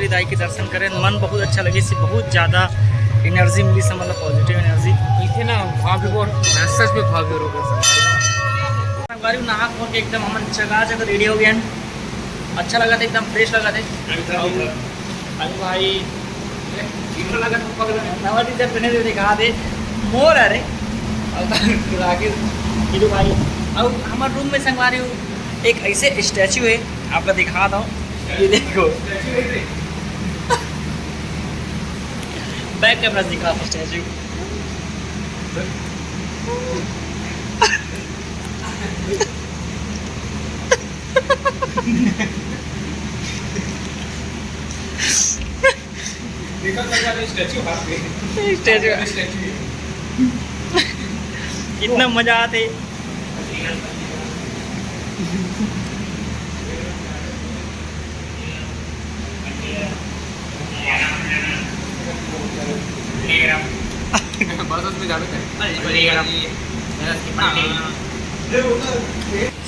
दंतेश्वरी दाई के दर्शन करें, मन बहुत अच्छा लगे, इससे बहुत ज़्यादा एनर्जी मिली, से मतलब पॉजिटिव एनर्जी इथे ना वहाँ भी बहुत सच में भाव हो गया संगवारी नहा खो के एकदम हम जगह रेडी हो गए। अच्छा लगा था, एकदम फ्रेश लगा थे। अरे भाई लगा नवा टीचर पहने हुए दिखा दे मोर अरे आगे भाई। अब हमारे रूम में संगवारी एक ऐसे स्टैचू है, आपका दिखा दो, ये देखो बैक कैमरा दिखा स्टैचू। इतना मजा आते।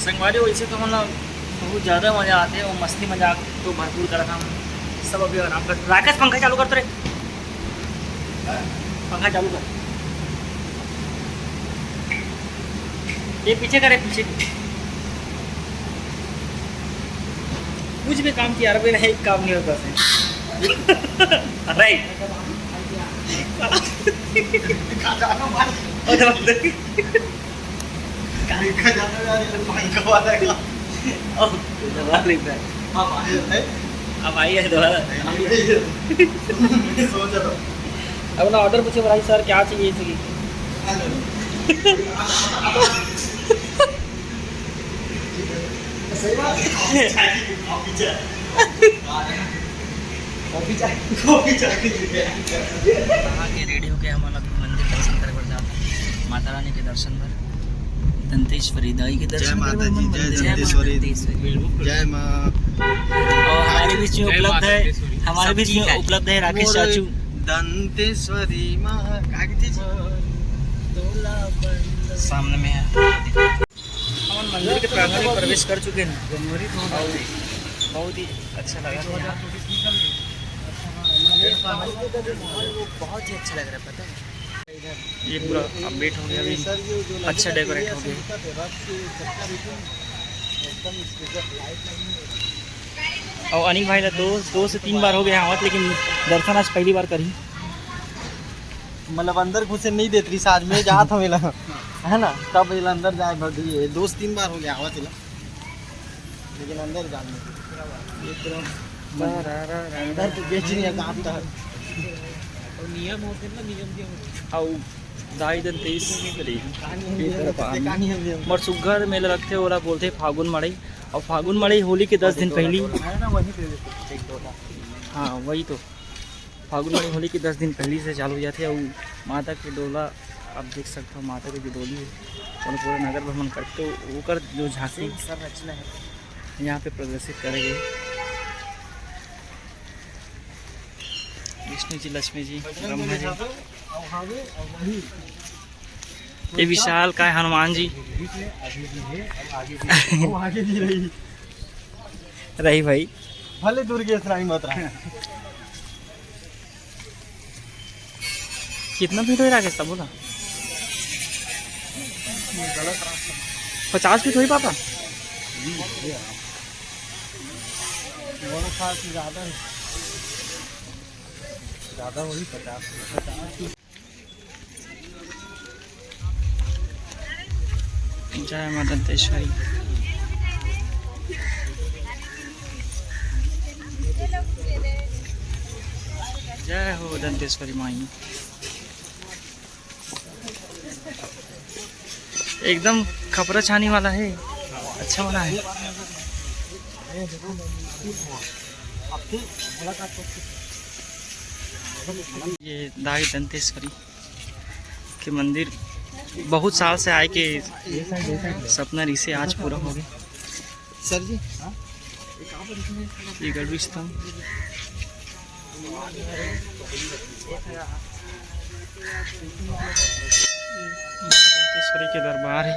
संगवारी वैसे तो मतलब बहुत ज़्यादा मज़ा आते हैं और मस्ती मजाक तो भरपूर करा था सब। अभी आराम कर राकेश पंखा चालू कर, तो रे पंखा चालू कर, ये पीछे करे पीछे कुछ भी काम किया अरबे नहीं, एक काम नहीं होता से राइट। अब आई है दोबारा। अब ना ऑर्डर पूछे भाई सर क्या चाहिए इसकी। रेडी हो गए हम मंदिर दर्शन करे पर जाते माता रानी के दर्शन पर, दंतेश्वरी दाई के दर्शन। जय माता दी, जय दंतेश्वरी, जय माँ। और हमारे बीच में उपलब्ध है, राकेश चाचू। दंतेश्वरी माँ सामने में है। हम मंदिर के प्रांगण में प्रवेश कर चुके हैं। बहुत ही अच्छा लगा, बहुत ही अच्छा लग रहा है, पता है। ये पूरा अपडेट हो गया, अभी अच्छा डेकोरेट हो गया। और अनिल भाई दो से 3 बार हो गया आवत, लेकिन दर्शन आज पहली बार करी। मतलब अंदर घुसे नहीं देती आज में जा था मेला है ना, तब अंदर जाए बढ़िए 2-3 बार हो गया आवा चला, लेकिन अंदर जाने अंदर तो बेचनी है काम था नियम होते ना, नियम दिया और दाई दंतेश्वरी मर सुघर मेला रखते ओला बोलते फागुन मड़ई। और फागुन मड़ई होली के 10 दिन पहली, हाँ वही तो फागुन मड़ई होली के 10 दिन पहले से चालू हो जाते। और माता के डोला आप देख सकते हो, माता की जो डोली है और पूरा नगर भ्रमण करते हो, ओकर जो झांकी यहाँ पे प्रदर्शित करेंगे। विष्णु जी, लक्ष्मी जी, ब्रह्मा जी, ये विशाल का हनुमान जी रही भाई भले दुर्गेश राई मत रहा। कितना फीट हो रहा है सब बोला 50 फीट हो ही पापा। ज़्यादा वही 50। जय मां दंतेश्वरी। जय हो दंतेश्वरी माई। एकदम खपरा छानी वाला है, अच्छा बना है। ये दाई दंतेश्वरी के मंदिर बहुत साल से आए के सपना इसे आज पूरा हो गया। सर जी ये गढ़वी स्तंभ दंतेश्वरी के दरबार है।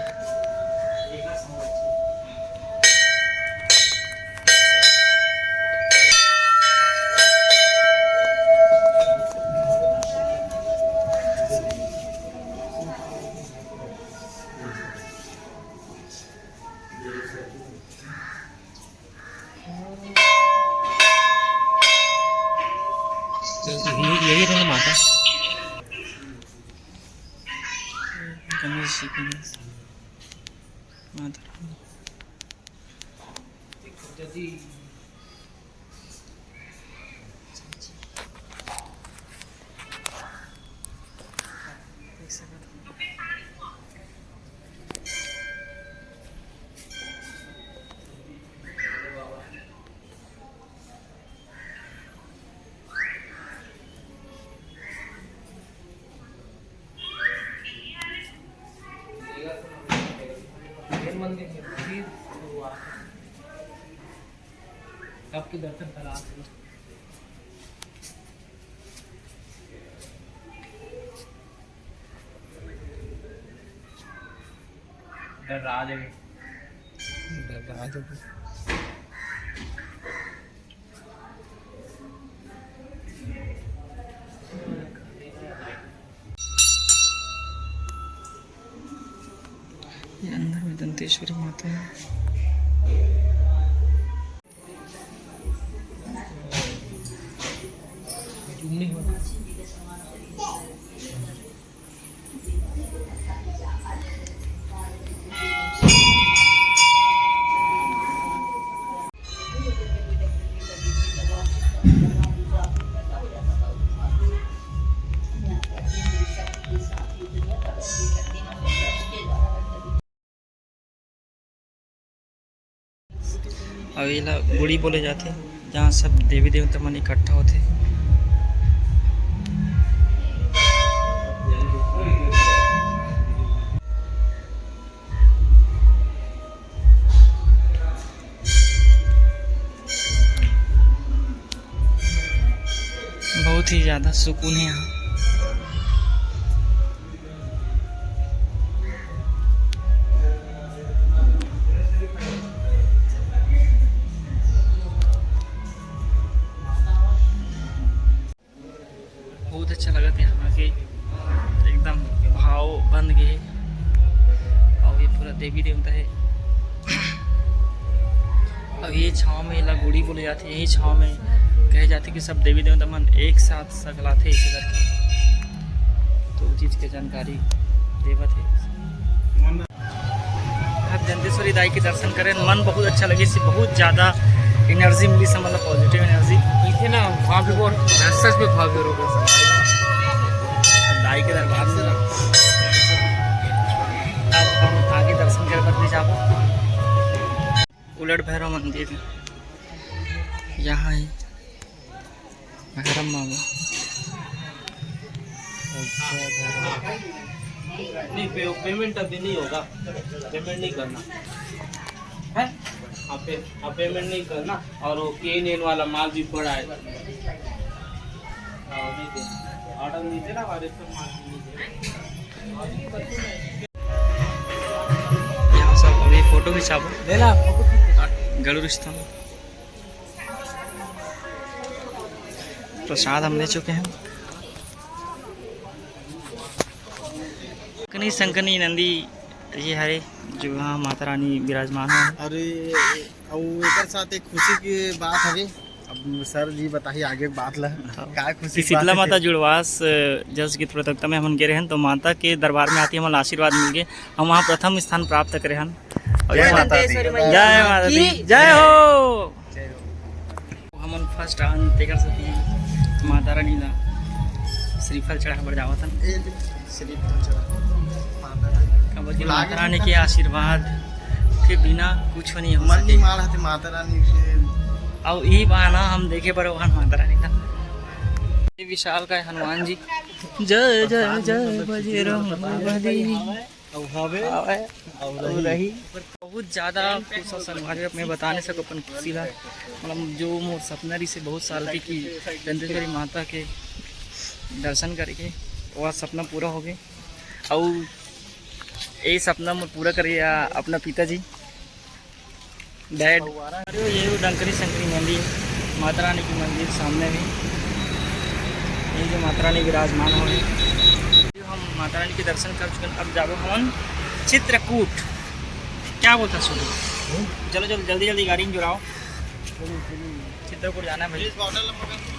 यही रहे माता गणेश जी गणेश माता रानी। आपके दर्शन करा राज ये अंदर में दंतेश्वरी माता है। अवेला गुड़ी बोले जाते हैं जहाँ सब देवी देवता मन इकट्ठा होते। बहुत ही ज़्यादा सुकून है यहाँ। बहुत अच्छा लगा था यहाँ के एकदम भाव बन गए और ये पूरा देवी देवता है। अब ये छाँव में ला गुड़ी बोले जाते, यही छाँव में कहे जाते कि सब देवी देवता मन एक साथ सकलाते ऐसे करके, तो उस चीज़ की जानकारी देवत है। अब दंतेश्वरी दाई के दर्शन करें, मन बहुत अच्छा लगे, इससे बहुत ज़्यादा एनर्जी मिली, से मतलब पॉजिटिव एनर्जी। इथे ना वहाँ पे बहुत सच में भाव हो गया दाई के दरबार से। अब हम आगे दर्शन कर बदली जाओ। उलट भैरव मंदिर यहाँ है, भैरव बाबा। नहीं पेमेंट अभी नहीं होगा, पेमेंट नहीं करना है, आप पेमेंट नहीं करना। और वो केन वाला माल भी पड़ा है, ऑर्डर नहीं देना हमारे सब माल नहीं देना। यहाँ सब अभी फोटो खिंचाबो लेला गरुड़ स्तंभ। प्रसाद हम ले चुके हैं। शंकनी शंकनी नंदी ये है जो यहाँ माता रानी विराजमान है। अरे और एक साथ एक खुशी की बात है। अब सर जी बताइए आगे बात ला का खुशी शीतला माता जुड़वास जस गीत प्रतियोगिता में हम गए हैं, तो माता के दरबार में आती हमारा आशीर्वाद मिल गए, हम वहाँ प्रथम स्थान प्राप्त करे हैं। जय माता दी, जय माता दी, जय हो। हम फर्स्ट आन तेकर सती माता रानी ला श्रीफल चढ़ा बढ़ जावत हन। श्रीफल चढ़ा माता रानी के आशीर्वाद के बिना कुछ नहीं हो मन सके। नहीं मार हते माता रानी से। और यही बहाना हम देखे पर वहाँ माता रानी का। ये विशाल का हनुमान जी, जय जय जय बजरंगबली। बहुत ज़्यादा खुश और संभाल मैं बता नहीं सकूँ अपन खुशी ला, मतलब जो मोर सपना रही से बहुत साल थी कि दंतेश्वरी माता के दर्शन करके वह सपना पूरा हो गए। और यही सपना मैं पूरा करिए अपना पिताजी डैड। ये डंकरी शंकरी मंदिर, माता रानी की मंदिर सामने भी, ये जो माता रानी विराजमान हो रही। हम माता रानी के दर्शन कर चुके हैं। अब जाओ हम चित्रकूट, क्या बोलता सुनो, चलो चलो जल्दी जल्दी गाड़ी में जुड़ाओ, चित्रकूट जाना है भाई।